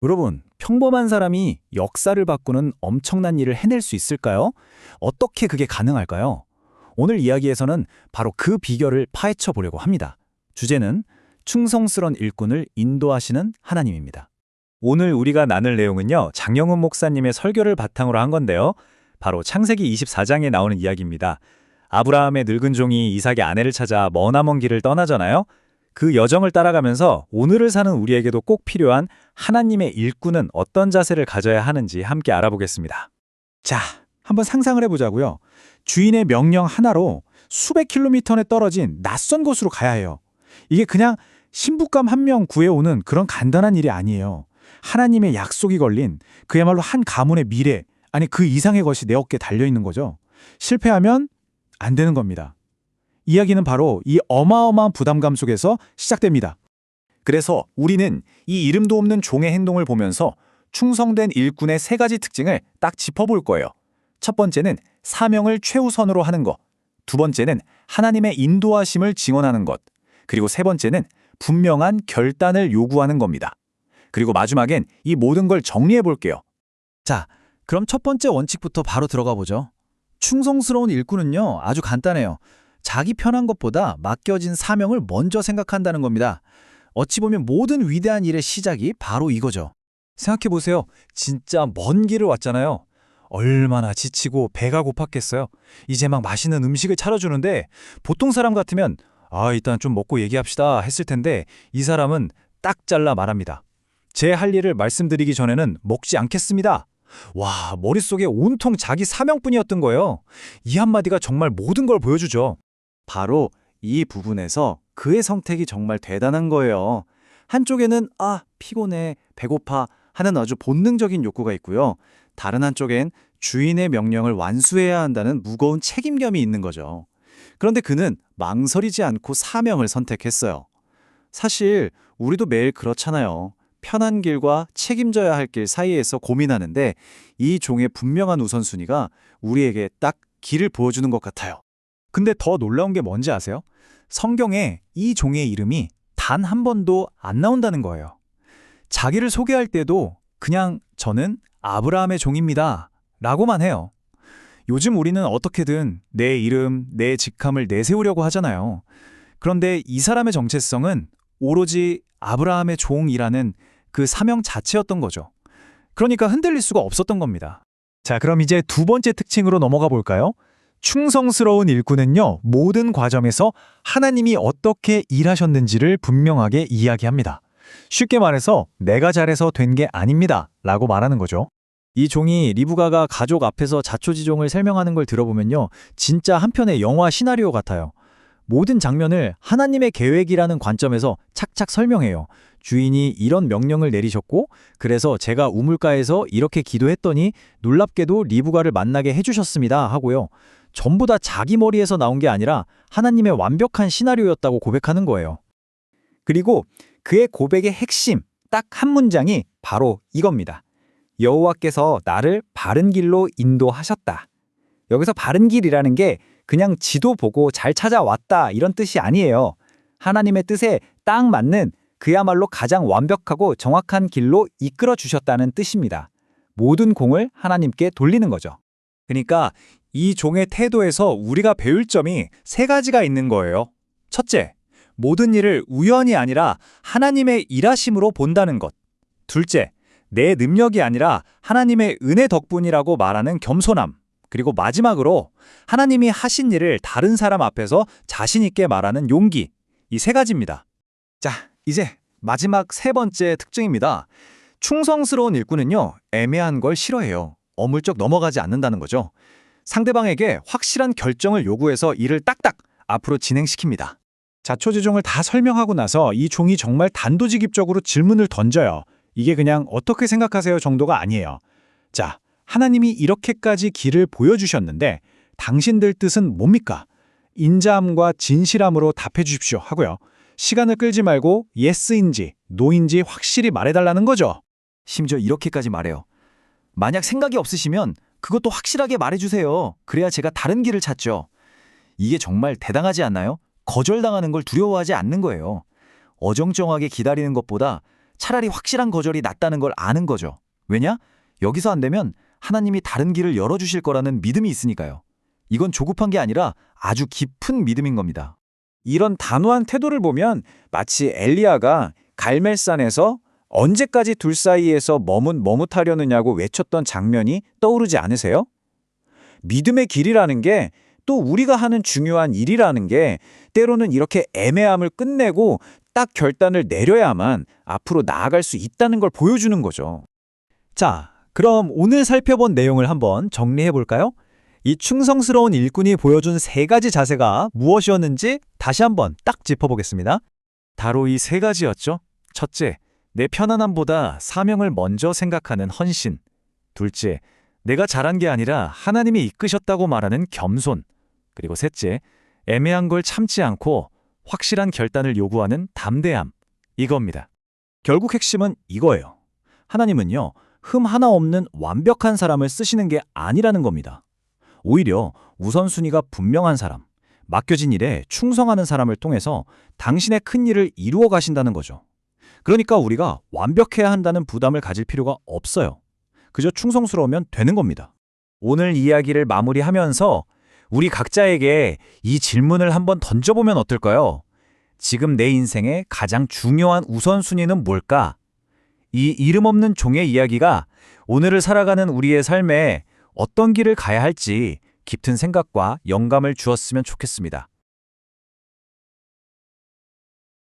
여러분, 평범한 사람이 역사를 바꾸는 엄청난 일을 해낼 수 있을까요? 어떻게 그게 가능할까요? 오늘 이야기에서는 바로 그 비결을 파헤쳐 보려고 합니다. 주제는 충성스런 일꾼을 인도하시는 하나님입니다. 오늘 우리가 나눌 내용은요, 장영훈 목사님의 설교를 바탕으로 한 건데요. 바로 창세기 24장에 나오는 이야기입니다. 아브라함의 늙은 종이 이삭의 아내를 찾아 머나먼 길을 떠나잖아요. 그 여정을 따라가면서 오늘을 사는 우리에게도 꼭 필요한 하나님의 일꾼은 어떤 자세를 가져야 하는지 함께 알아보겠습니다. 자, 한번 상상을 해보자고요. 주인의 명령 하나로 수백 킬로미터에 떨어진 낯선 곳으로 가야 해요. 이게 그냥 신부감 한 명 구해오는 그런 간단한 일이 아니에요. 하나님의 약속이 걸린 그야말로 한 가문의 미래, 아니 그 이상의 것이 내 어깨에 달려있는 거죠. 실패하면 안 되는 겁니다. 이야기는 바로 이 어마어마한 부담감 속에서 시작됩니다. 그래서 우리는 이 이름도 없는 종의 행동을 보면서 충성된 일꾼의 세 가지 특징을 딱 짚어볼 거예요. 첫 번째는 사명을 최우선으로 하는 것, 두 번째는 하나님의 인도하심을 증언하는 것, 그리고 세 번째는 분명한 결단을 요구하는 겁니다. 그리고 마지막엔 이 모든 걸 정리해 볼게요. 자, 그럼 첫 번째 원칙부터 바로 들어가 보죠. 충성스러운 일꾼은요, 아주 간단해요. 자기 편한 것보다 맡겨진 사명을 먼저 생각한다는 겁니다. 어찌 보면 모든 위대한 일의 시작이 바로 이거죠. 생각해보세요. 진짜 먼 길을 왔잖아요. 얼마나 지치고 배가 고팠겠어요. 이제 막 맛있는 음식을 차려주는데 보통 사람 같으면 일단 좀 먹고 얘기합시다 했을 텐데 이 사람은 딱 잘라 말합니다. 제 할 일을 말씀드리기 전에는 먹지 않겠습니다. 와, 머릿속에 온통 자기 사명뿐이었던 거예요. 이 한마디가 정말 모든 걸 보여주죠. 바로 이 부분에서 그의 선택이 정말 대단한 거예요. 한쪽에는 피곤해, 배고파 하는 아주 본능적인 욕구가 있고요. 다른 한쪽엔 주인의 명령을 완수해야 한다는 무거운 책임감이 있는 거죠. 그런데 그는 망설이지 않고 사명을 선택했어요. 사실 우리도 매일 그렇잖아요. 편한 길과 책임져야 할 길 사이에서 고민하는데 이 종의 분명한 우선순위가 우리에게 딱 길을 보여주는 것 같아요. 근데 더 놀라운 게 뭔지 아세요? 성경에 이 종의 이름이 단 한 번도 안 나온다는 거예요. 자기를 소개할 때도 그냥 저는 아브라함의 종입니다 라고만 해요. 요즘 우리는 어떻게든 내 이름, 내 직함을 내세우려고 하잖아요. 그런데 이 사람의 정체성은 오로지 아브라함의 종이라는 그 사명 자체였던 거죠. 그러니까 흔들릴 수가 없었던 겁니다. 자, 그럼 이제 두 번째 특징으로 넘어가 볼까요? 충성스러운 일꾼은요, 모든 과정에서 하나님이 어떻게 일하셨는지를 분명하게 이야기합니다. 쉽게 말해서 내가 잘해서 된 게 아닙니다 라고 말하는 거죠. 이 종이 리브가가 가족 앞에서 자초지종을 설명하는 걸 들어보면요, 진짜 한 편의 영화 시나리오 같아요. 모든 장면을 하나님의 계획이라는 관점에서 착착 설명해요. 주인이 이런 명령을 내리셨고, 그래서 제가 우물가에서 이렇게 기도했더니 놀랍게도 리브가를 만나게 해주셨습니다 하고요. 전부 다 자기 머리에서 나온 게 아니라 하나님의 완벽한 시나리오였다고 고백하는 거예요. 그리고 그의 고백의 핵심, 딱 한 문장이 바로 이겁니다. 여호와께서 나를 바른 길로 인도하셨다. 여기서 바른 길이라는 게 그냥 지도 보고 잘 찾아왔다 이런 뜻이 아니에요. 하나님의 뜻에 딱 맞는 그야말로 가장 완벽하고 정확한 길로 이끌어 주셨다는 뜻입니다. 모든 공을 하나님께 돌리는 거죠. 그러니까 이 종의 태도에서 우리가 배울 점이 세 가지가 있는 거예요. 첫째, 모든 일을 우연이 아니라 하나님의 일하심으로 본다는 것. 둘째, 내 능력이 아니라 하나님의 은혜 덕분이라고 말하는 겸손함. 그리고 마지막으로 하나님이 하신 일을 다른 사람 앞에서 자신 있게 말하는 용기. 이 세 가지입니다. 자, 이제 마지막 세 번째 특징입니다. 충성스러운 일꾼은요, 애매한 걸 싫어해요. 어물쩍 넘어가지 않는다는 거죠. 상대방에게 확실한 결정을 요구해서 일을 딱딱 앞으로 진행시킵니다. 자초지종을 다 설명하고 나서 이 종이 정말 단도직입적으로 질문을 던져요. 이게 그냥 어떻게 생각하세요 정도가 아니에요. 자, 하나님이 이렇게까지 길을 보여주셨는데 당신들 뜻은 뭡니까? 인자함과 진실함으로 답해 주십시오 하고요. 시간을 끌지 말고 예스인지 노인지 확실히 말해달라는 거죠. 심지어 이렇게까지 말해요. 만약 생각이 없으시면 그것도 확실하게 말해주세요. 그래야 제가 다른 길을 찾죠. 이게 정말 대단하지 않나요? 거절당하는 걸 두려워하지 않는 거예요. 어정쩡하게 기다리는 것보다 차라리 확실한 거절이 낫다는 걸 아는 거죠. 왜냐? 여기서 안 되면 하나님이 다른 길을 열어주실 거라는 믿음이 있으니까요. 이건 조급한 게 아니라 아주 깊은 믿음인 겁니다. 이런 단호한 태도를 보면 마치 엘리야가 갈멜산에서 언제까지 둘 사이에서 머뭇하려느냐고 외쳤던 장면이 떠오르지 않으세요? 믿음의 길이라는 게 또 우리가 하는 중요한 일이라는 게 때로는 이렇게 애매함을 끝내고 딱 결단을 내려야만 앞으로 나아갈 수 있다는 걸 보여주는 거죠. 자, 그럼 오늘 살펴본 내용을 한번 정리해 볼까요? 이 충성스러운 일꾼이 보여준 3가지 자세가 무엇이었는지 다시 한번 딱 짚어보겠습니다. 바로 이 3가지였죠. 첫째, 내 편안함보다 사명을 먼저 생각하는 헌신. 둘째, 내가 잘한 게 아니라 하나님이 이끄셨다고 말하는 겸손. 그리고 셋째, 애매한 걸 참지 않고 확실한 결단을 요구하는 담대함. 이겁니다. 결국 핵심은 이거예요. 하나님은요, 흠 하나 없는 완벽한 사람을 쓰시는 게 아니라는 겁니다. 오히려 우선순위가 분명한 사람, 맡겨진 일에 충성하는 사람을 통해서 당신의 큰 일을 이루어 가신다는 거죠. 그러니까 우리가 완벽해야 한다는 부담을 가질 필요가 없어요. 그저 충성스러우면 되는 겁니다. 오늘 이야기를 마무리하면서 우리 각자에게 이 질문을 한번 던져보면 어떨까요? 지금 내 인생의 가장 중요한 우선순위는 뭘까? 이 이름 없는 종의 이야기가 오늘을 살아가는 우리의 삶에 어떤 길을 가야 할지 깊은 생각과 영감을 주었으면 좋겠습니다.